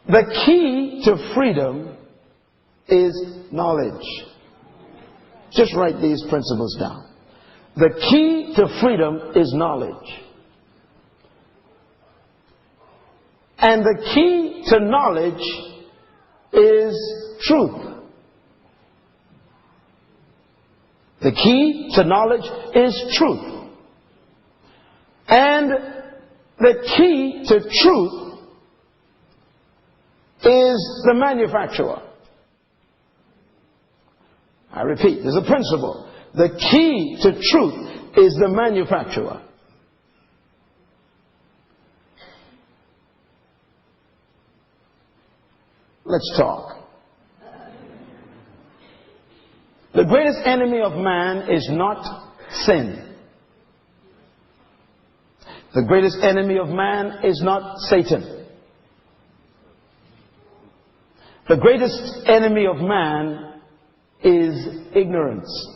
The key to freedom is knowledge. Just write these principles down. The key to freedom is knowledge. And the key to knowledge is truth. The key to knowledge is truth. And the key to truth is the manufacturer. I repeat, there's a principle. The key to truth is the manufacturer. Let's talk. The greatest enemy of man is not sin. The greatest enemy of man is not Satan. The greatest enemy of man is ignorance.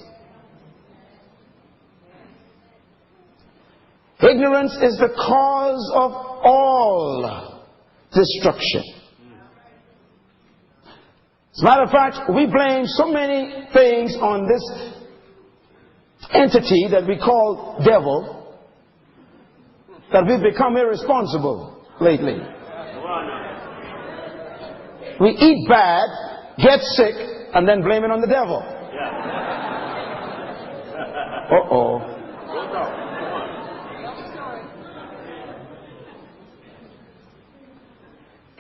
Ignorance is the cause of all destruction. As a matter of fact, we blame so many things on this entity that we call devil that we've become irresponsible lately. We eat bad, get sick, and then blame it on the devil. Uh-oh.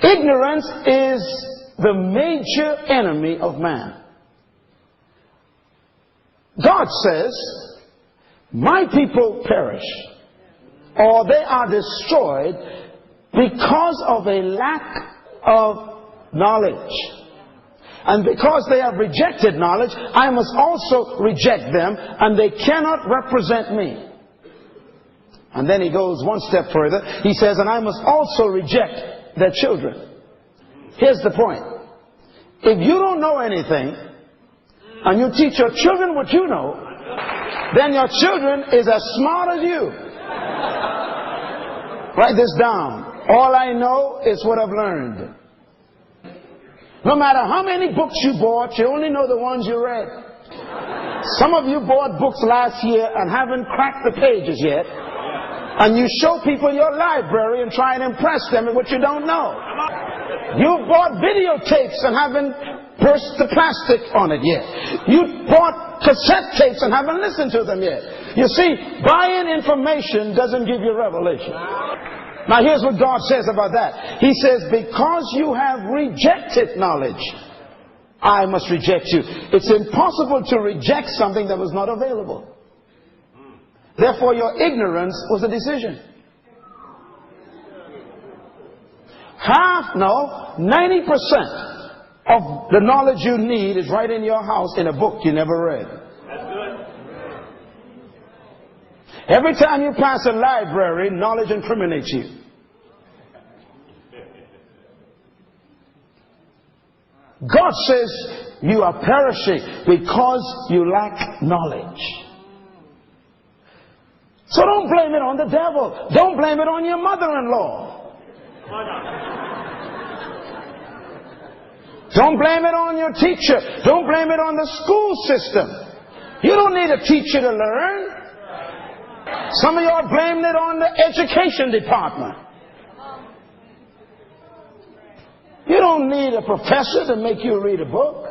Ignorance is the major enemy of man. God says, my people perish, or they are destroyed because of a lack of knowledge. And because they have rejected knowledge, I must also reject them, and they cannot represent me. And then he goes one step further. He says, and I must also reject their children. Here's the point. If you don't know anything, and you teach your children what you know, then your children is as smart as you. Write this down. All I know is what I've learned. No matter how many books you bought, you only know the ones you read. Some of you bought books last year and haven't cracked the pages yet. And you show people your library and try and impress them with what you don't know. You bought videotapes and haven't burst the plastic on it yet. You bought cassette tapes and haven't listened to them yet. You see, buying information doesn't give you revelation. Now here's what God says about that. He says, because you have rejected knowledge, I must reject you. It's impossible to reject something that was not available. Therefore, your ignorance was a decision. 90% of the knowledge you need is right in your house in a book you never read. That's good. Every time you pass a library, knowledge incriminates you. God says you are perishing because you lack knowledge. So don't blame it on the devil. Don't blame it on your mother-in-law. Don't blame it on your teacher. Don't blame it on the school system. You don't need a teacher to learn. Some of you are blaming it on the education department. You don't need a professor to make you read a book.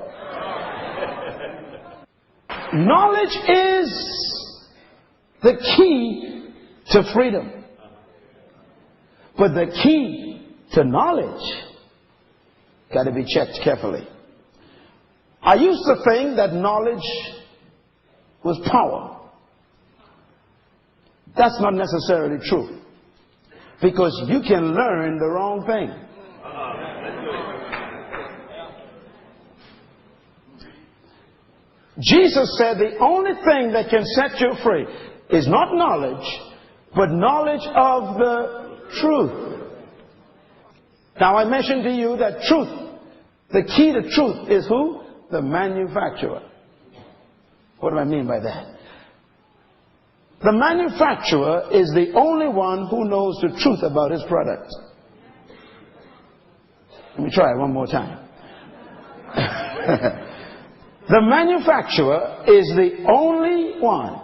Knowledge is the key to freedom. But the key to knowledge got to be checked carefully. I used to think that knowledge was power. That's not necessarily true. Because you can learn the wrong thing. Jesus said the only thing that can set you free is not knowledge, but knowledge of the truth. Now I mentioned to you that truth, the key to truth is who? The manufacturer. What do I mean by that? The manufacturer is the only one who knows the truth about his product. Let me try it one more time. The manufacturer is the only one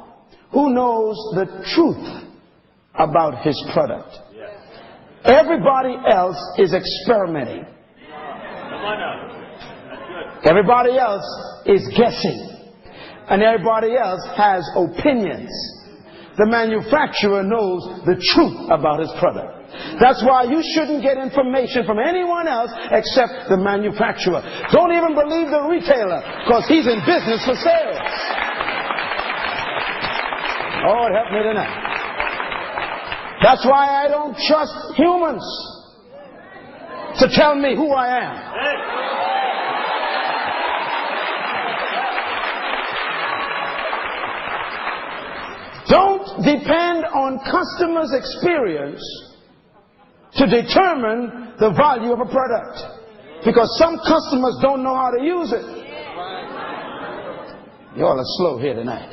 who knows the truth about his product. Everybody else is experimenting. Everybody else is guessing. And everybody else has opinions. The manufacturer knows the truth about his product. That's why you shouldn't get information from anyone else except the manufacturer. Don't even believe the retailer, because he's in business for sales. Oh, it helped me tonight. That's why I don't trust humans to tell me who I am. Don't depend on customers' experience to determine the value of a product, because some customers don't know how to use it. You all are slow here tonight.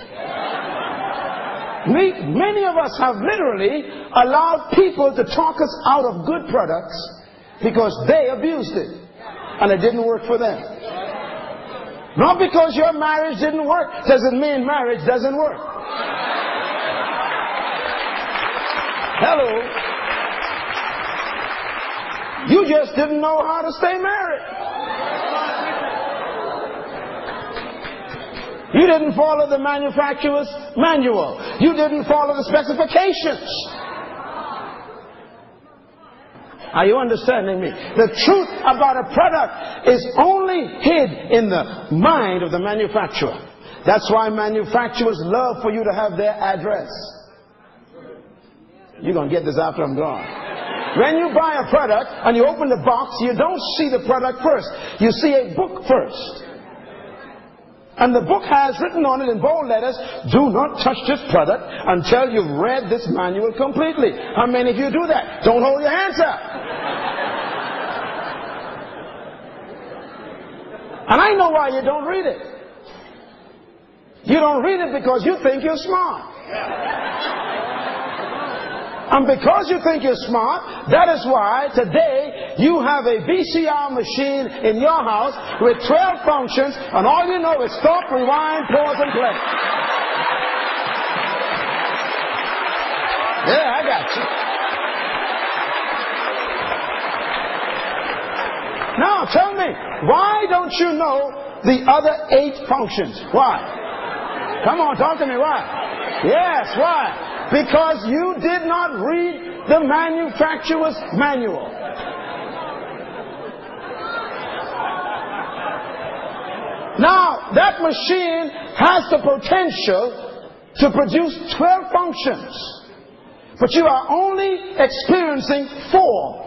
Many of us have literally allowed people to talk us out of good products because they abused it and it didn't work for them. Not because your marriage didn't work doesn't mean marriage doesn't work. Hello. You just didn't know how to stay married. You didn't follow the manufacturer's manual. You didn't follow the specifications. Are you understanding me? The truth about a product is only hid in the mind of the manufacturer. That's why manufacturers love for you to have their address. You're going to get this after I'm gone. When you buy a product and you open the box, you don't see the product first. You see a book first. And the book has written on it in bold letters, do not touch this product until you've read this manual completely. How many of you do that? Don't hold your hands up. And I know why you don't read it. You don't read it because you think you're smart. And because you think you're smart, that is why today you have a VCR machine in your house with 12 functions, and all you know is stop, rewind, pause, and play. Yeah, I got you. Now, tell me, why don't you know the other 8 functions? Why? Come on, talk to me. Why? Yes, why? Because you did not read the manufacturer's manual. Now, that machine has the potential to produce 12 functions, but you are only experiencing 4.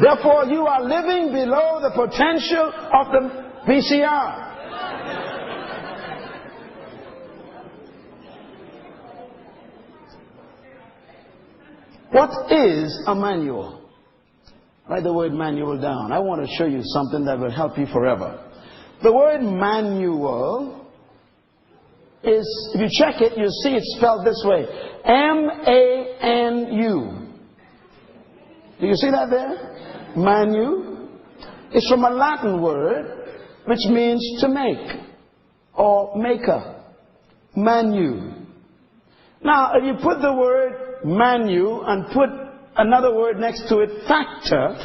Therefore, you are living below the potential of the VCR. What is a manual? Write the word manual down. I want to show you something that will help you forever. The word manual is, if you check it, you'll see it's spelled this way. M-A-N-U. Do you see that there? Manu. It's from a Latin word which means to make or maker. Manu. Now, if you put the word manu and put another word next to it, factor,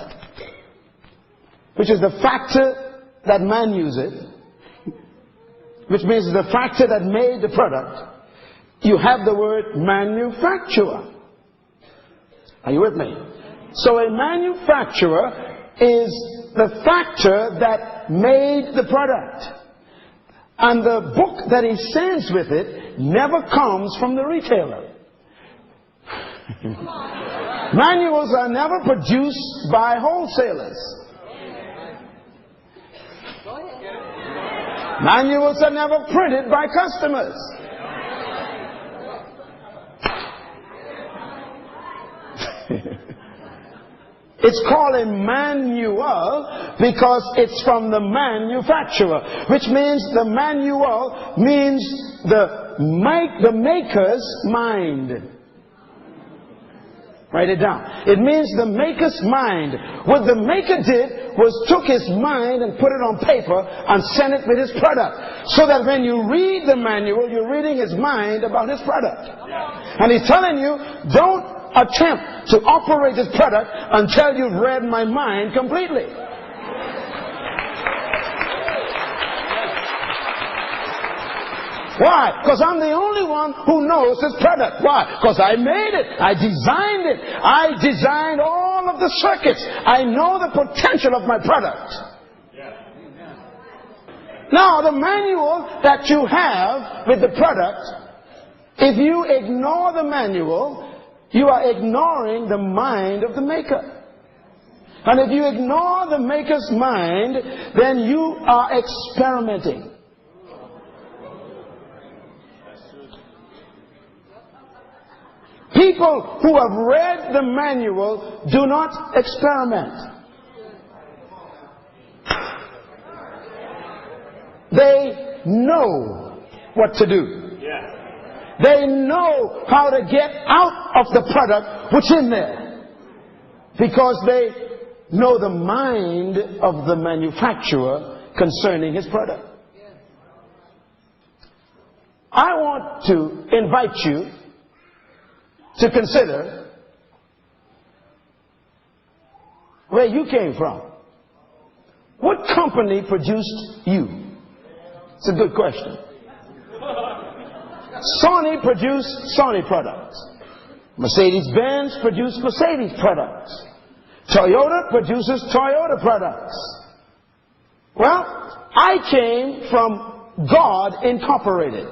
which is the factor that manus it, which means the factor that made the product, you have the word manufacturer. Are you with me? So a manufacturer is the factor that made the product. And the book that he sends with it never comes from the retailer. Manuals are never produced by wholesalers. Manuals are never printed by customers. It's called a manual because it's from the manufacturer, which means the manual means the maker's mind. Write it down. It means the maker's mind. What the maker did was took his mind and put it on paper and sent it with his product. So that when you read the manual, you're reading his mind about his product. And he's telling you, don't attempt to operate this product until you've read my mind completely. Why? Because I'm the only one who knows this product. Why? Because I made it. I designed it. I designed all of the circuits. I know the potential of my product. Now, the manual that you have with the product, if you ignore the manual, you are ignoring the mind of the maker. And if you ignore the maker's mind, then you are experimenting. People who have read the manual do not experiment. They know what to do. They know how to get out of the product which is in there. Because they know the mind of the manufacturer concerning his product. I want to invite you to consider where you came from. What company produced you? It's a good question. Sony produced Sony products. Mercedes-Benz produced Mercedes products. Toyota produces Toyota products. Well, I came from God Incorporated.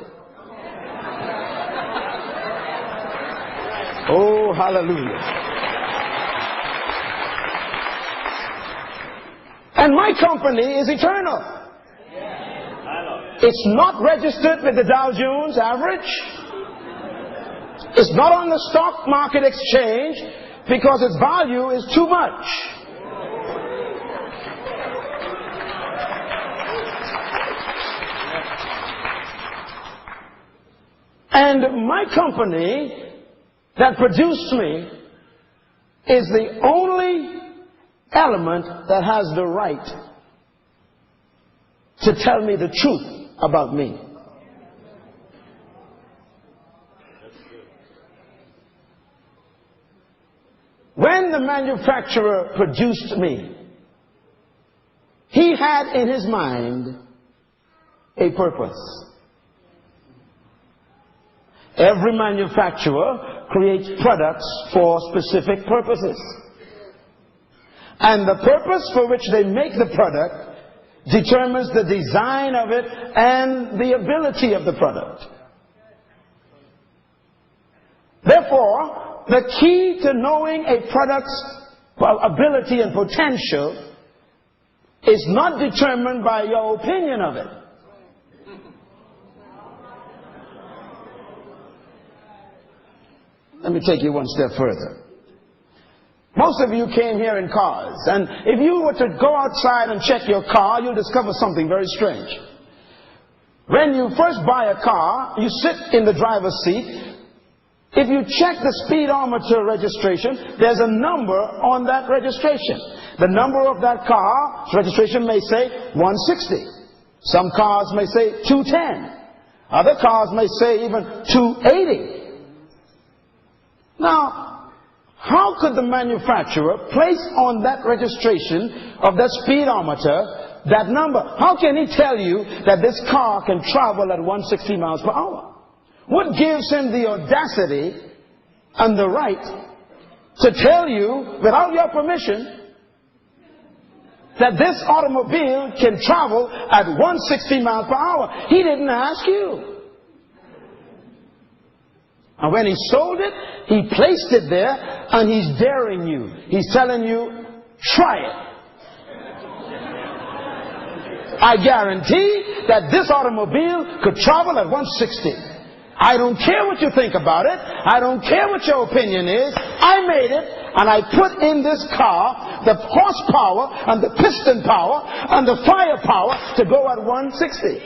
Oh, hallelujah. And my company is eternal. It's not registered with the Dow Jones average. It's not on the stock market exchange because its value is too much. And my company that produced me is the only element that has the right to tell me the truth about me. When the manufacturer produced me, he had in his mind a purpose. Every manufacturer creates products for specific purposes. And the purpose for which they make the product determines the design of it and the ability of the product. Therefore, the key to knowing a product's ability and potential is not determined by your opinion of it. Let me take you one step further. Most of you came here in cars, and if you were to go outside and check your car, you'll discover something very strange. When you first buy a car, you sit in the driver's seat. If you check the speedometer registration, there's a number on that registration. The number of that car's registration may say 160. Some cars may say 210. Other cars may say even 280. Now, how could the manufacturer place on that registration of that speedometer that number? How can he tell you that this car can travel at 160 miles per hour? What gives him the audacity and the right to tell you, without your permission, that this automobile can travel at 160 miles per hour? He didn't ask you. And when he sold it, he placed it there, and he's daring you. He's telling you, try it. I guarantee that this automobile could travel at 160. I don't care what you think about it. I don't care what your opinion is. I made it, and I put in this car the horsepower and the piston power and the firepower to go at 160.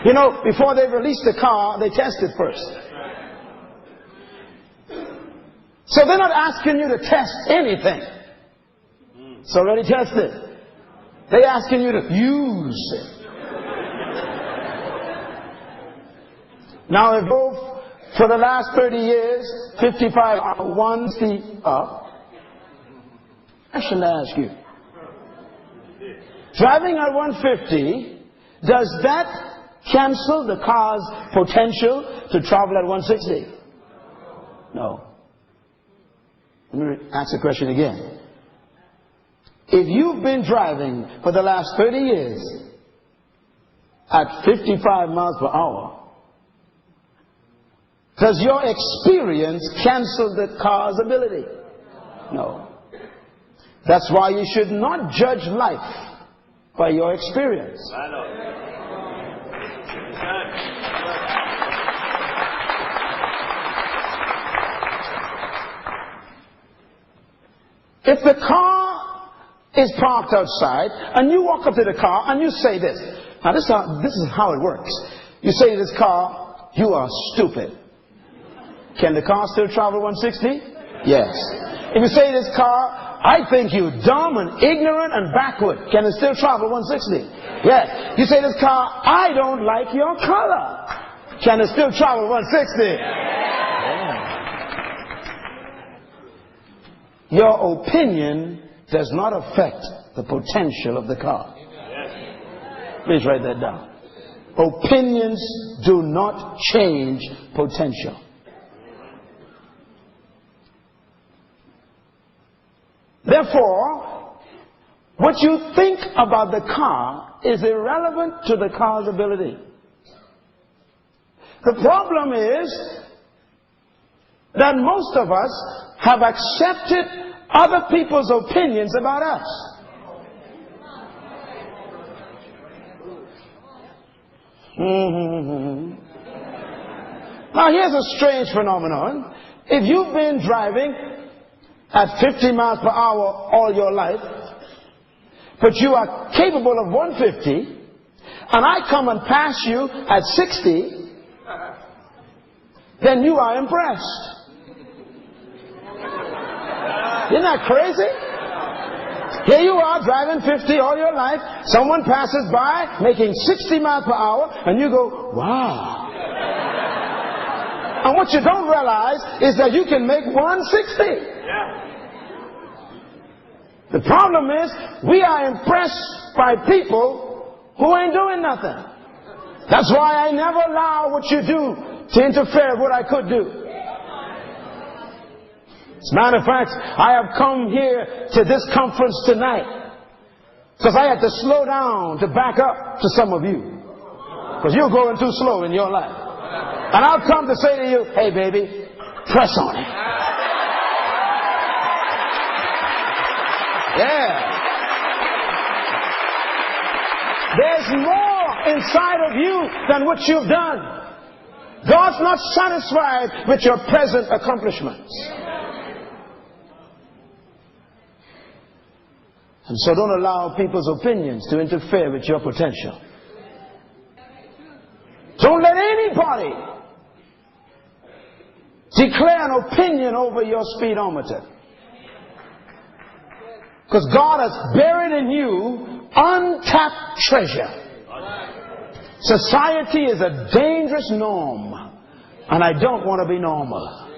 You know, before they release the car, they test it first. So they're not asking you to test anything. It's already tested. They're asking you to use it. Now, if both for the last 30 years, 55 are 1 up, I should ask you, driving at 150, does that cancel the car's potential to travel at 160? No. Let me ask the question again. If you've been driving for the last 30 years at 55 miles per hour, does your experience cancel the car's ability? No. That's why you should not judge life by your experience. If the car is parked outside and you walk up to the car and you say this. Now this is how it works. You say to this car, you are stupid. Can the car still travel 160? Yes. If you say to this car, I think you dumb and ignorant and backward, can it still travel 160? Yes. You say to this car, I don't like your color. Can it still travel 160? Yeah. Your opinion does not affect the potential of the car. Please write that down. Opinions do not change potential. Therefore, what you think about the car is irrelevant to the car's ability. The problem is that most of us have accepted other people's opinions about us. Now here's a strange phenomenon. If you've been driving at 50 miles per hour all your life, but you are capable of 150, and I come and pass you at 60, then you are impressed. Isn't that crazy? Here you are driving 50 all your life, someone passes by making 60 miles per hour, and you go, wow. And what you don't realize is that you can make 160. The problem is, we are impressed by people who ain't doing nothing. That's why I never allow what you do to interfere with what I could do. As a matter of fact, I have come here to this conference tonight because I had to slow down to back up to some of you. Because you're going too slow in your life. And I've come to say to you, hey baby, press on it. Yeah. There's more inside of you than what you've done. God's not satisfied with your present accomplishments. And so don't allow people's opinions to interfere with your potential. Don't let anybody declare an opinion over your speedometer. Because God has buried in you untapped treasure. Society is a dangerous norm, and I don't want to be normal.